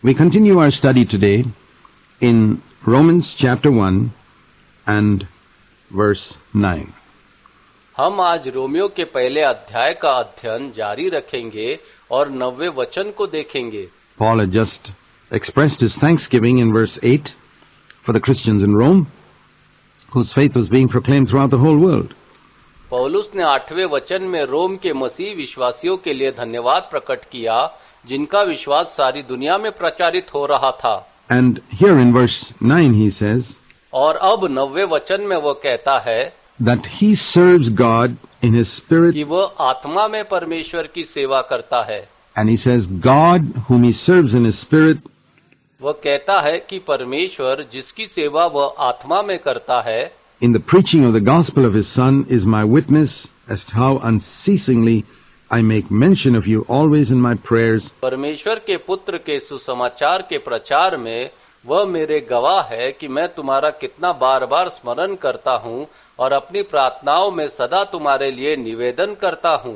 We continue our study today in Romans chapter 1 and verse 9. हम आज Romeo के पहले अध्याय का अध्ययन जारी रखेंगे और 9वें वचन को देखेंगे. Paul had just expressed his thanksgiving in verse 8 for the Christians in Rome, whose faith was being proclaimed throughout the whole world. पौलुस ने 8वें वचन में रोम के मसीह विश्वासियों के लिए धन्यवाद प्रकट किया, जिनका विश्वास सारी दुनिया में प्रचारित हो रहा था. And here in verse 9 he says और अब 9वें वचन में वो कहता है that he serves God in his spirit, कि वह आत्मा में परमेश्वर की सेवा करता है. and he says God whom he serves in his spirit वह कहता है कि परमेश्वर जिसकी सेवा वह आत्मा में करता है, in the preaching of the gospel of his Son is my witness as to how unceasingly I make mention of you always in my prayers. परमेश्वर के पुत्र के सुसमाचार के प्रचार में वह मेरे गवाह है कि मैं तुम्हारा कितना बार बार स्मरण करता हूँ और अपनी प्रार्थनाओं में सदा तुम्हारे लिए निवेदन करता हूँ.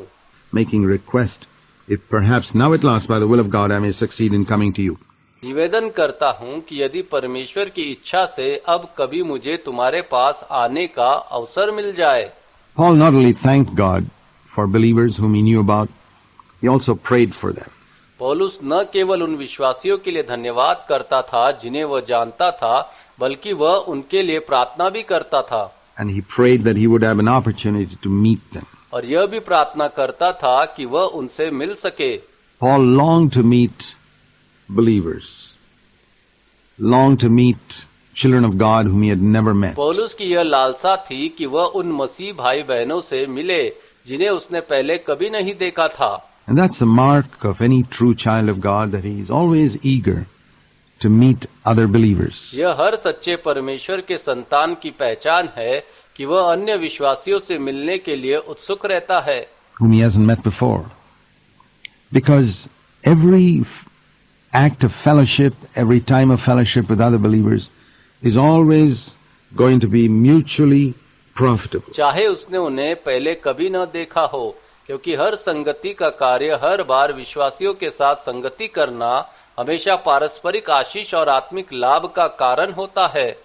Making request, if perhaps now at last by the will of God I may succeed in coming to you. निवेदन करता हूँ कि यदि परमेश्वर की इच्छा से अब कभी मुझे तुम्हारे पास आने का अवसर मिल जाए. Paul not only thanked God for believers whom he knew about, he also prayed for them. पौलुस न केवल उन विश्वासियों के लिए धन्यवाद करता था जिन्हें वह जानता था, बल्कि वह उनके लिए प्रार्थना भी करता था. And he prayed that he would have an opportunity to meet them. और यह भी प्रार्थना करता था कि वह उनसे मिल सके. Paul longed to meet believers, longed to meet children of God whom he had never met. पौलुस की यह लालसा थी कि वह उन मसीह भाई बहनों से मिले जिन्हें उसने पहले कभी नहीं देखा था. And that's the mark of any true child of God, that he is always eager to meet other believers. यह हर सच्चे परमेश्वर के संतान की पहचान है कि वह अन्य विश्वासियों से मिलने के लिए उत्सुक रहता है, Whom he hasn't met before. Because every act of fellowship, every time of fellowship with other believers is always going to be mutually profitable. चाहे उसने उन्हें पहले कभी न देखा हो, क्योंकि हर संगति का कार्य हर बार विश्वासियों के साथ संगति करना हमेशा पारस्परिक आशीष और आत्मिक लाभ का कारण होता है.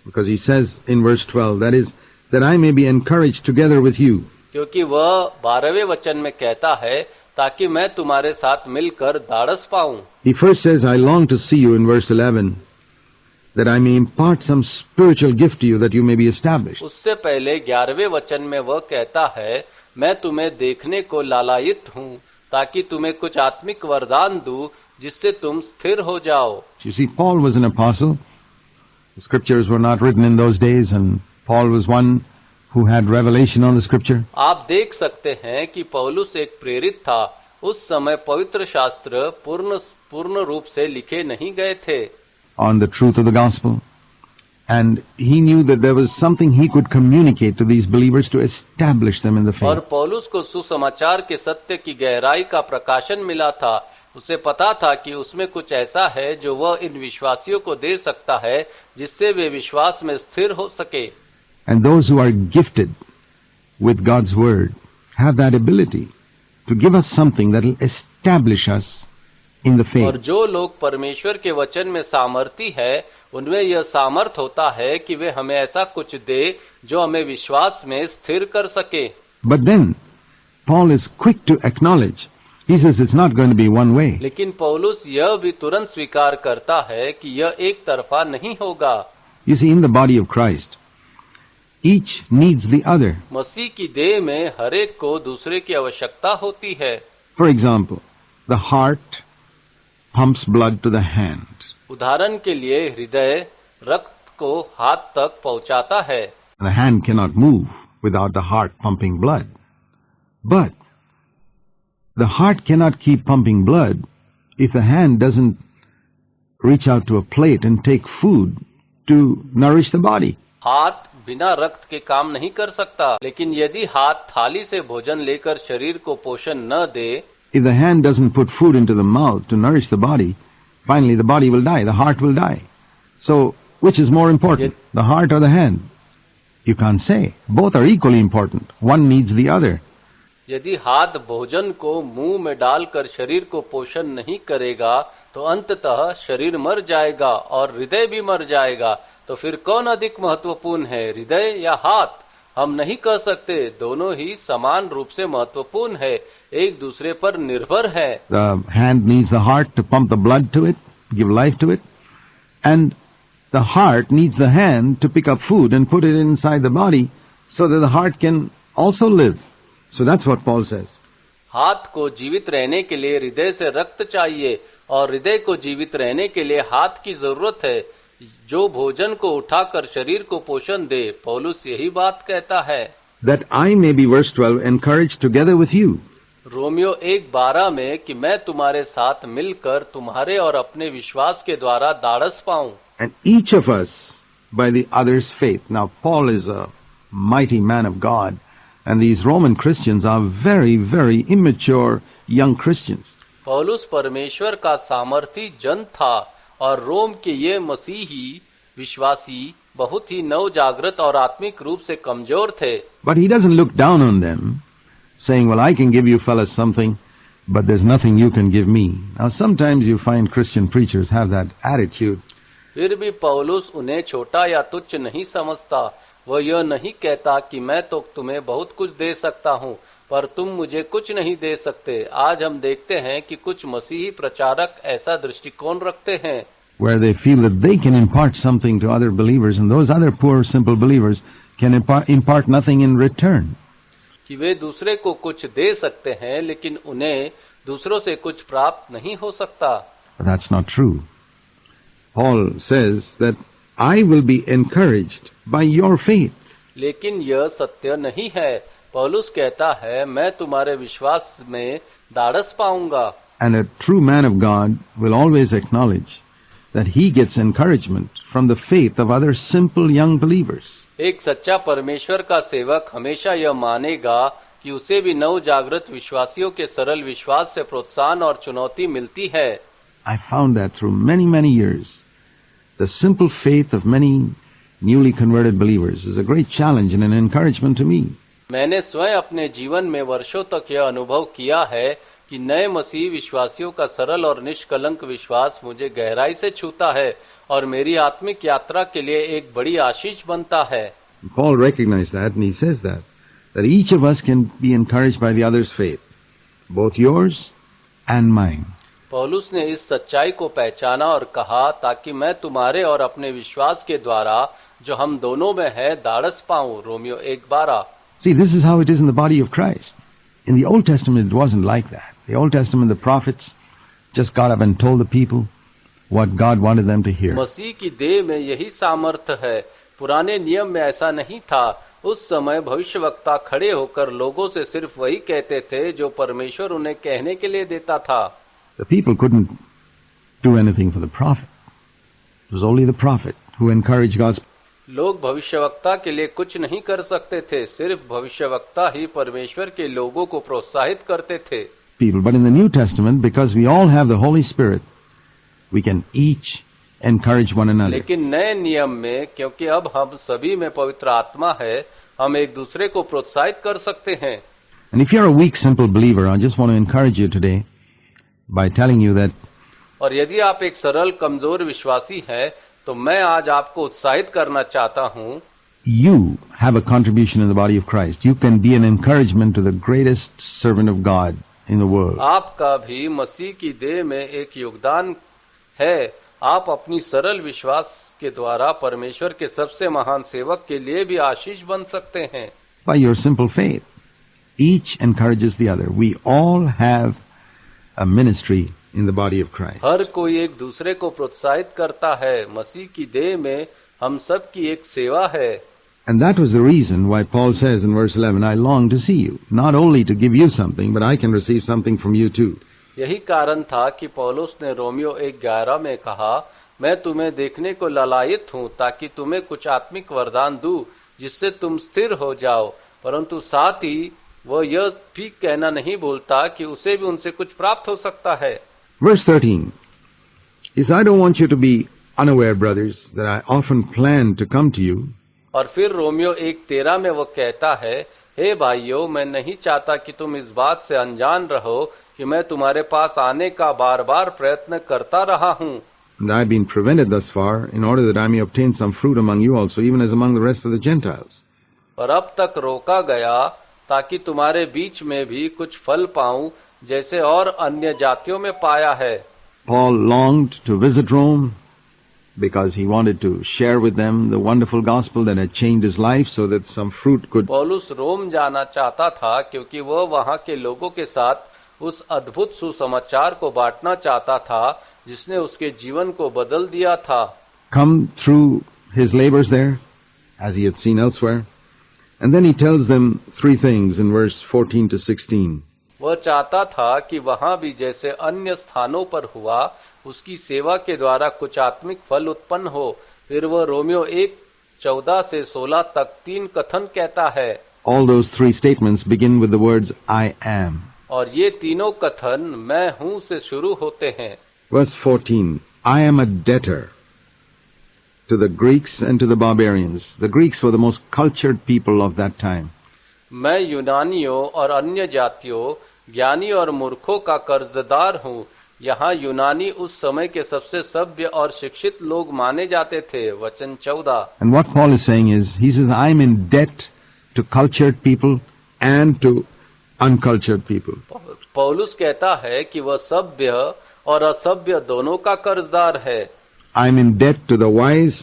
Because he says in verse 12, that is, that I may be encouraged together with you. क्योंकि वह 12वें वचन में कहता है, ताकि मैं तुम्हारे साथ मिलकर धाड़स पाऊं. He first says, I long to see you in verse 11, that I may impart some spiritual gift to you that you may be established. उससे पहले 11वें वचन में वह कहता है, मैं तुम्हें देखने को लालायित हूँ, ताकि तुम्हें कुछ आत्मिक वरदान दूं, जिससे तुम स्थिर हो जाओ. You see, Paul was an apostle. The scriptures were not written in those days, and Paul was one who had revelation on the scripture. आप देख सकते हैं कि पौलुस एक प्रेरित था. उस समय पवित्र शास्त्र पूर्ण रूप से लिखे नहीं गए थे. On the truth of the gospel. And he knew that there was something he could communicate to these believers to establish them in the और faith. पौलुस को सुसमाचार के सत्य की गहराई का प्रकाशन मिला था. उसे पता था कि उसमें कुछ ऐसा है जो वह इन विश्वासियों को दे सकता है, जिससे वे विश्वास में स्थिर हो सके. And those who are gifted with God's word have that ability to give us something that will establish us in the और faith. जो लोग परमेश्वर के वचन में सामर्थी है, उनमें यह सामर्थ होता है कि वे हमें ऐसा कुछ दे जो हमें विश्वास में स्थिर कर सके. But then, Paul is quick to acknowledge. He says it's not going to be one way. लेकिन पौलुस यह भी तुरंत स्वीकार करता है कि यह एक तरफा नहीं होगा. You see, in the body of Christ, each needs the other. मसीह की देह में हरेक को दूसरे की आवश्यकता होती है. For example, the heart pumps blood to the hand. उदाहरण के लिए हृदय रक्त को हाथ तक पहुंचाता है. The hand cannot move without the heart pumping blood. But the heart cannot keep pumping blood if the hand doesn't reach out to a plate and take food to nourish the body. हाथ बिना रक्त के काम नहीं कर सकता, लेकिन यदि हाथ थाली से भोजन लेकर शरीर को पोषण न दे, If the hand doesn't put food into the mouth to nourish the body, finally the body will die, the heart will die. So, which is more important, the heart or the hand? You can't say. Both are equally important. One needs the other. यदि हाथ भोजन को मुंह में डालकर शरीर को पोषण नहीं करेगा, तो अंततः शरीर मर जाएगा और हृदय भी मर जाएगा। तो फिर कौन अधिक महत्वपूर्ण है, हृदय या हाथ? हम नहीं कह सकते, दोनों ही समान रूप से महत्वपूर्ण है, एक दूसरे पर निर्भर है। The hand needs the heart to pump the blood to it, give life to it, and the heart needs the hand to pick up food and put it inside the body so that the heart can also live. So that's what Paul says. हाथ को जीवित रहने के लिए हृदय से रक्त चाहिए और हृदय को जीवित रहने के लिए हाथ की जरूरत है, जो भोजन को उठाकर शरीर को पोषण दे। पौलुस यही बात कहता है। That I may be, verse 12, encouraged together with you. Romeo 1:12 में कि मैं तुम्हारे साथ मिलकर तुम्हारे और अपने विश्वास के द्वारा दाढ़स पाऊं। And each of us by the other's faith. Now Paul is a mighty man of God, and these Roman Christians are very, very immature young Christians. पौलुस परमेश्वर का सामर्थी जन था और रोम के ये मसीही विश्वासी बहुत ही नवजागृत और आत्मिक रूप से कमजोर थे। But he doesn't look down on them, saying, well, I can give you fellas something, but there's nothing you can give me. Now sometimes you find Christian preachers have that attitude. फिर भी पौलुस उन्हें छोटा या तुच्छ नहीं समझता। वह यह नहीं कहता कि मैं तो तुम्हें बहुत कुछ दे सकता हूँ, पर तुम मुझे कुछ नहीं दे सकते। आज हम देखते हैं कि कुछ मसीही प्रचारक ऐसा दृष्टिकोण रखते हैं, where they feel that they can impart something to other believers, and those other poor, simple believers can impart nothing in return. कि वे दूसरे को कुछ दे सकते हैं, लेकिन उन्हें दूसरों से कुछ प्राप्त नहीं हो सकता। But that's not true. Paul says that I will be encouraged by your faith. लेकिन यह सत्य नहीं है। पौलुस कहता है, मैं तुम्हारे विश्वास में दाढ़स पाऊंगा। And a true man of God will always acknowledge that he gets encouragement from the faith of other simple young believers. एक सच्चा परमेश्वर का सेवक हमेशा यह मानेगा कि उसे भी नवजागृत विश्वासियों के सरल विश्वास से प्रोत्साहन और चुनौती मिलती है। I found that through many, many years. The simple faith of many newly converted believers is a great challenge and an encouragement to me. मैंने स्वयं अपने जीवन में वर्षों तक यह अनुभव किया है कि नए मसीह विश्वासियों का सरल और निष्कलंक विश्वास मुझे गहराई से छूता है और मेरी आत्मिक यात्रा के लिए एक बड़ी आशीष बनता है। Paul recognized that, and he says that each of us can be encouraged by the other's faith, both yours and mine. पौलुस ने इस सच्चाई को पहचाना और कहा, ताकि मैं तुम्हारे और अपने विश्वास के द्वारा जो हम दोनों में है दाढ़स पाऊं। Romeo 1:12। See, this is how it is in the body of Christ. In the Old Testament, it wasn't like that. The Old Testament, the prophets just got up and told the people what God wanted them to hear. मसीह की देह में यही सामर्थ्य है। पुराने नियम में ऐसा नहीं था। उस समय भविष्यवक्ता खड़े होकर लोगों से सिर्फ वही कहते थे जो परमेश्वर उन्हें कहने के लिए देता था। The people couldn't do anything for the prophet. It was only the prophet who encouraged God's. लोग भविष्यवक्ता के लिए कुछ नहीं कर सकते थे, सिर्फ भविष्यवक्ता ही परमेश्वर के लोगों को प्रोत्साहित करते थे। People, but in the New Testament, because we all have the Holy Spirit, we can each encourage one another. लेकिन नए नियम में, क्योंकि अब हम सभी में पवित्र आत्मा है, हम एक दूसरे को प्रोत्साहित कर सकते हैं। And if you're a weak, simple believer, I just want to encourage you today by telling you that और यदि आप एक सरल कमजोर विश्वासी हैं, तो मैं आज आपको उत्साहित करना चाहता हूँ। you have a contribution in the body of Christ. You can be an encouragement to the greatest servant of God in the world. आपका भी मसीह की देह में एक योगदान है। आप अपनी सरल विश्वास के द्वारा परमेश्वर के सबसे महान सेवक के लिए भी आशीष बन सकते हैं। By your simple faith, each encourages the other. We all have a ministry in the body of Christ. हर कोई एक दूसरे को प्रोत्साहित करता है। मसीह की देह में हम सब की एक सेवा है। And that was the reason why Paul says in verse 11, I long to see you, not only to give you something, but I can receive something from you too. यही कारण था कि पौलुस ने रोमियो 1:11 में कहा, मैं तुम्हें देखने को ललायित हूँ, ताकि तुम्हें कुछ आत्मिक वरदान दूं, जिससे तुम स्थिर हो जाओ। परंतु साथ ही वह यह भी कहना नहीं भूलता कि उसे भी उनसे कुछ प्राप्त हो सकता है। Verse 13 is, I don't want you to be unaware, brothers, that I often plan to come to you. और फिर रोमियो 1:13 में वह कहता है, हे भाइयों, मैं नहीं चाहता कि तुम इस बात से अनजान रहो कि मैं तुम्हारे पास आने का बार बार प्रयत्न करता रहा हूँ, And I have been prevented thus far in order that I may obtain some fruit among you also, even as among the rest of the Gentiles. और अब तक रोका गया ताकि तुम्हारे बीच में भी कुछ फल पाऊं, जैसे और अन्य जातियों में पाया है। Paul longed to visit Rome because he wanted to share with them the wonderful gospel that had changed his life so that some fruit could पौलुस रोम जाना चाहता था क्योंकि वह वहां के लोगों के साथ उस अद्भुत सुसमाचार को बांटना चाहता था जिसने उसके जीवन को बदल दिया था। come through his labors there, as he had seen elsewhere. And then he tells them three things in verse 14 to 16. वह चाहता था कि वहां भी जैसे अन्य स्थानों पर हुआ उसकी सेवा के द्वारा कुछ आत्मिक फल उत्पन्न हो। फिर वह रोमियो 1:14 से 16 तक 3 कथन कहता है। All those three statements begin with the words, I am. और ये तीनों कथन मैं हूँ से शुरू होते हैं। Verse 14, I am a debtor to the Greeks and to the barbarians. The Greeks were the most cultured people of that time. मैं यूनानियों और अन्य जातियों, ज्ञानी और मूर्खों का कर्जदार हूँ। यहाँ यूनानी उस समय के सबसे सभ्य और शिक्षित लोग माने जाते थे। वचन 14। And what Paul is saying is, he says, I am in debt to cultured people and to uncultured people. पौलुस कहता है कि वह सभ्य और असभ्य दोनों का कर्जदार है। I am in debt to the wise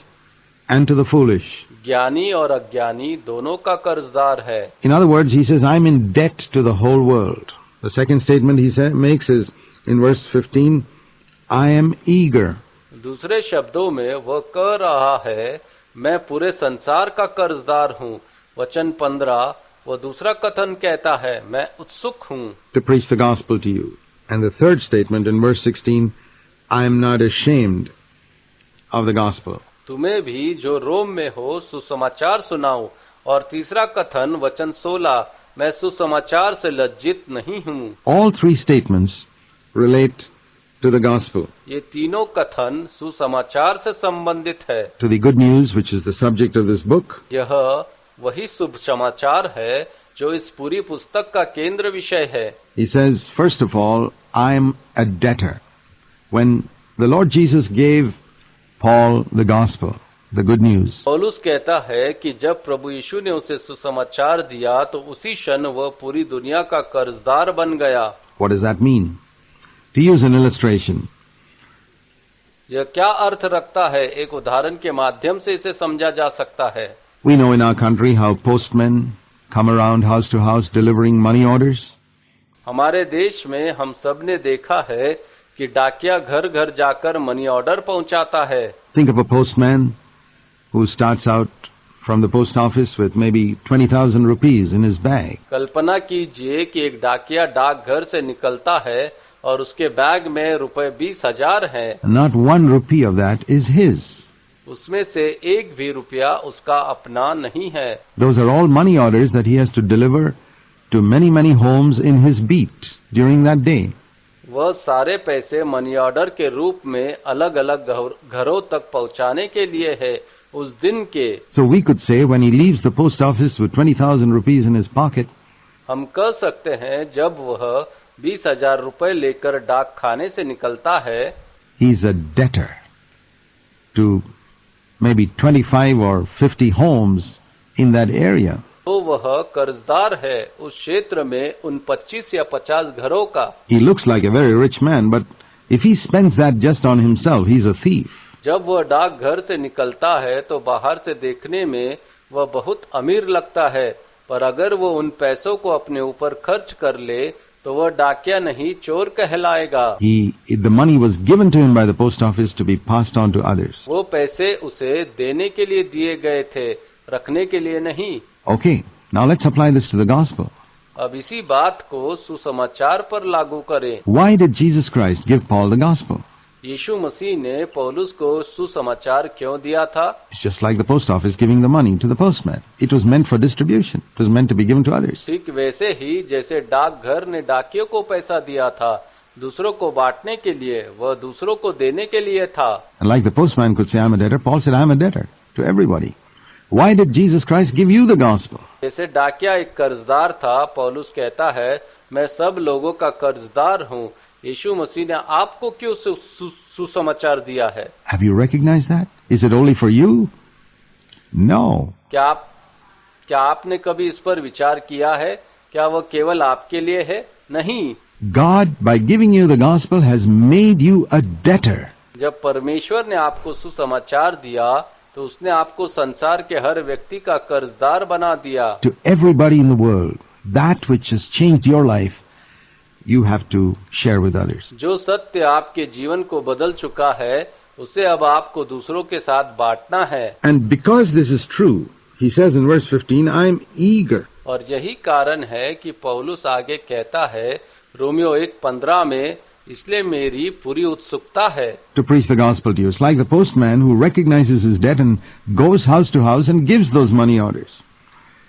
and to the foolish. ज्ञानी और अज्ञानी दोनों का कर्जदार है। In other words, he says, I am in debt to the whole world. The second statement he makes is, in verse 15, I am eager. दूसरे शब्दों में वह कह रहा है, मैं पूरे संसार का कर्जदार हूँ। वचन 15, वह दूसरा कथन कहता है, मैं उत्सुक हूँ to preach the gospel to you. And the third statement in verse 16, I am not ashamed of the gospel. तुम्हें भी जो रोम में हो सुसमाचार सुनाऊं। और तीसरा कथन वचन 16, मैं सुसमाचार से लज्जित नहीं हूँ। All three statements relate to the gospel, ये तीनों कथन सुसमाचार से संबंधित है। to the good news, which is the subject of this book, यह वही शुभ समाचार है जो इस पूरी पुस्तक का केंद्र विषय है। he says, first of all, I am a debtor. When the Lord Jesus gave Paul the gospel, the good news, पौलुस कहता है कि जब प्रभु यीशु ने उसे सुसमाचार दिया तो उसी क्षण वह पूरी दुनिया का कर्जदार बन गया। what does that mean? To use an illustration, यह क्या अर्थ रखता है? एक उदाहरण के माध्यम से इसे समझा जा सकता है। we know in our country how postmen come around house to house delivering money orders. हमारे देश में हम सब ने देखा है कि डाकिया घर घर जाकर मनी ऑर्डर पहुंचाता है। Think of a postman who starts out from the post office with maybe 20,000 rupees in his bag. कल्पना कीजिए कि एक डाकिया डाकघर से निकलता है और उसके बैग में रुपए 20,000 हैं। Not one rupee of that is his. उसमें से एक भी रुपया उसका अपना नहीं है। Those are all money orders that he has to deliver to many homes in his beat during that day. वह सारे पैसे मनी ऑर्डर के रूप में अलग अलग घरों तक पहुंचाने के लिए है उस दिन के। So we could say when he leaves the post office with 20,000 rupees in his pocket, हम कह सकते हैं जब वह 20,000 रुपए लेकर डाक खाने से निकलता है, he's a debtor to maybe 25 or 50 homes in that area. तो वह कर्जदार है उस क्षेत्र में उन 25 या 50 घरों का। He looks like a very rich man, but if he spends that just on himself, he's a thief. जब वह डाक घर से निकलता है तो बाहर से देखने में वह बहुत अमीर लगता है, पर अगर वो उन पैसों को अपने ऊपर खर्च कर ले तो वह डाकिया नहीं चोर कहलाएगा। The money was given to him by the post office to be passed on to others. वो पैसे उसे देने के लिए दिए गए थे, रखने के लिए नहीं। Okay, now let's apply this to the gospel. अब इसी बात को सुसमाचार पर लागू करें। Why did Jesus Christ give Paul the gospel? यीशु मसीह ने पौलुस को सुसमाचार क्यों दिया था? It's just like the post office giving the money to the postman. It was meant for distribution. It was meant to be given to others. ठीक वैसे ही जैसे डाकघर ने डाकियों को पैसा दिया था, दूसरों को बांटने के लिए, वह दूसरों को देने के लिए था। And like the postman could say, I'm a debtor, Paul said, I'm a debtor to everybody. Why did Jesus Christ give you the gospel? जैसे डाकिया एक कर्जदार था, पौलुस कहता है मैं सब लोगों का कर्जदार हूँ। यीशु मसीह ने आपको क्यों सुसमाचार दिया है? Have you recognized that? Is it only for you? No. क्या आपने कभी इस पर विचार किया है? क्या वह केवल आपके लिए है? नहीं। God, by giving you the gospel, has made you a debtor. जब परमेश्वर ने आपको सुसमाचार दिया तो उसने आपको संसार के हर व्यक्ति का कर्जदार बना दिया। To everybody in the world, that which has changed your life, you have to share with others. जो सत्य आपके जीवन को बदल चुका है उसे अब आपको दूसरों के साथ बांटना है। And because this is true, he says in verse 15, I am eager. और यही कारण है कि पौलुस आगे कहता है रोमियो 1:15 में, इसलिए मेरी पूरी उत्सुकता है To preach the gospel to you. It's like the postman who recognizes his debt and goes house to house and gives those money orders.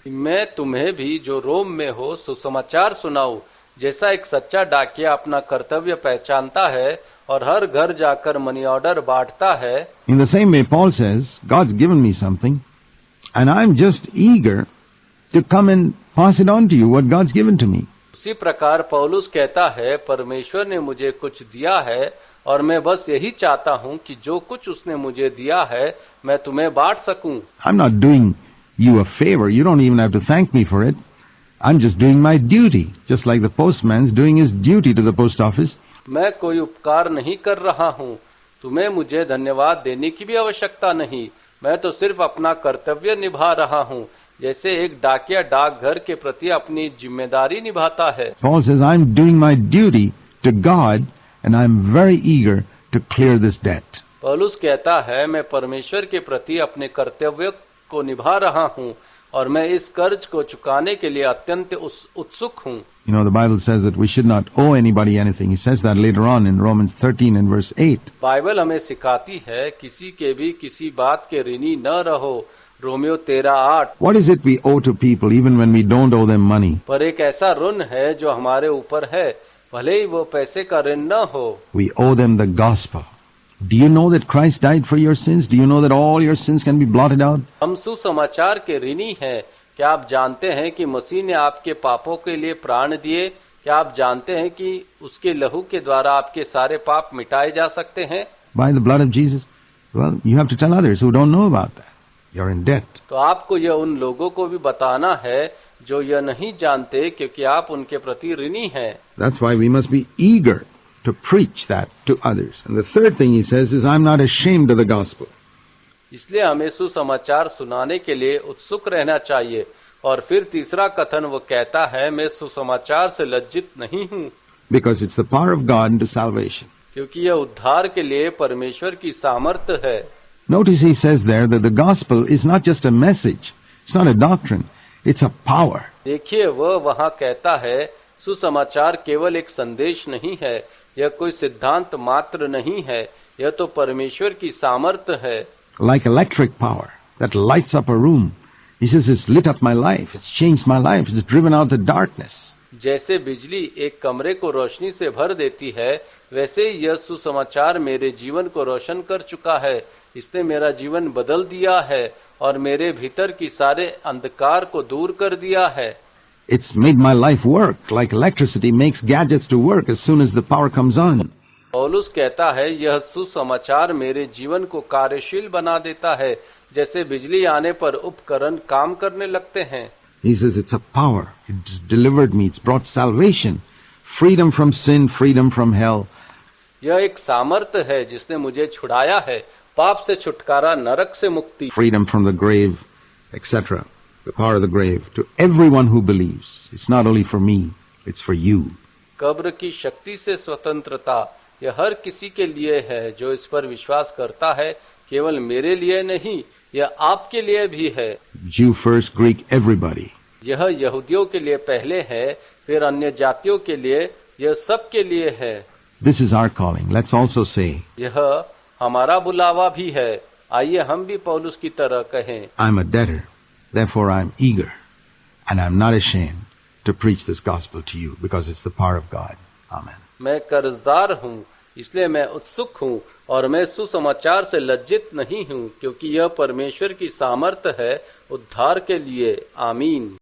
मैं तुम्हें भी जो रोम में हो सुसमाचार सुनाऊं, जैसा एक सच्चा डाकिया अपना कर्तव्य पहचानता है और हर घर जाकर मनी ऑर्डर बांटता है। In the same way, Paul says, God's given me something, and I'm just eager to come and pass it on to you, what God's given to me. उसी प्रकार पौलुस कहता है परमेश्वर ने मुझे कुछ दिया है और मैं बस यही चाहता हूँ कि जो कुछ उसने मुझे दिया है मैं तुम्हें बांट सकूं। I'm not doing you a favor. You don't even have to thank me for it. I'm just doing my duty, just like the postman's doing his duty to the post office. मैं कोई उपकार नहीं कर रहा हूँ, तुम्हें मुझे धन्यवाद देने की भी आवश्यकता नहीं। मैं तो सिर्फ अपना कर्तव्य निभा रहा हूँ, जैसे एक डाकिया डाकघर के प्रति अपनी जिम्मेदारी निभाता है। Paul says, I'm doing my duty to God, and I'm very eager to clear this debt. पौलुस कहता है मैं परमेश्वर के प्रति अपने कर्तव्य को निभा रहा हूँ और मैं इस कर्ज को चुकाने के लिए अत्यंत उत्सुक हूँ। You know, the Bible says that we should not owe anybody anything. He says that later on in Romans 13 and verse 8. Bible हमें सिखाती है किसी के भी किसी बात के ऋणी न रहो। Romeo 13:8। What is it we owe to people even when we don't owe them money? पर एक ऐसा ऋण है जो हमारे ऊपर है, भले ही वो पैसे का ऋण न हो। We owe them the gospel. Do you know that Christ died for your sins? Do you know that all your sins can be blotted out? हम सुसमाचार के ऋणी हैं। क्या आप जानते हैं कि मसीह ने आपके पापों के लिए प्राण दिए? क्या आप जानते हैं कि उसके लहू के द्वारा आपके सारे पाप मिटाए जा सकते हैं? By the blood of Jesus? Well, you have to tell others who don't know about that. You're in debt. तो आपको यह उन लोगों को भी बताना है जो यह नहीं जानते, क्योंकि आप उनके प्रति ऋणी हैं। That's why we must be eager to preach that to others. And the third thing he says is, I'm not ashamed of the gospel. इसलिए हमें सुसमाचार सुनाने के लिए उत्सुक रहना चाहिए। और फिर तीसरा कथन वो कहता है मैं सुसमाचार से लज्जित नहीं हूँ। Because it's the power of God into salvation. क्योंकि यह उद्धार के लिए परमेश्वर की सामर्थ्य है। Notice he says there that the gospel is not just a message. It's not a doctrine. It's a power. देखिए वह वहाँ कहता है सुसमाचार केवल एक संदेश नहीं है, यह कोई सिद्धांत मात्र नहीं है, यह तो परमेश्वर की सामर्थ्य है। Like electric power that lights up a room. He says it's lit up my life. It's changed my life. It's driven out the darkness. जैसे बिजली एक कमरे को रोशनी से भर देती है, वैसे ही यह सुसमाचार मेरे जीवन को रोशन कर चुका है। इसने मेरा जीवन बदल दिया है और मेरे भीतर की सारे अंधकार को दूर कर दिया है। It's made my life work like electricity makes gadgets to work as soon as the power comes on. पौलुस कहता है यह सुसमाचार मेरे जीवन को कार्यशील बना देता है, जैसे बिजली आने पर उपकरण काम करने लगते हैं। He says it's a power. It's delivered me. It's brought salvation, freedom from sin, freedom from hell. यह एक सामर्थ्य है जिसने मुझे छुड़ाया है, पाप से छुटकारा, नरक से मुक्ति, Freedom from the grave, etc. The power of the grave to everyone who believes. It's not only for me, it's for you. कब्र की शक्ति से स्वतंत्रता, यह हर किसी के लिए है जो इस पर विश्वास करता है, केवल मेरे लिए नहीं, यह आपके लिए भी है। Jew first, Greek, everybody. यह यहूदियों के लिए पहले है, फिर अन्य जातियों के लिए, यह सबके लिए है। This is our calling. Let's also say, यह हमारा बुलावा भी है। आइए हम भी पौलुस की तरह कहें, I'm a debtor, therefore I'm eager, and I'm not ashamed to preach this gospel to you because it's the power of God. Amen. मैं कर्जदार हूँ, इसलिए मैं उत्सुक हूँ और मैं सुसमाचार से लज्जित नहीं हूँ, क्योंकि यह परमेश्वर की सामर्थ्य है उद्धार के लिए। आमीन।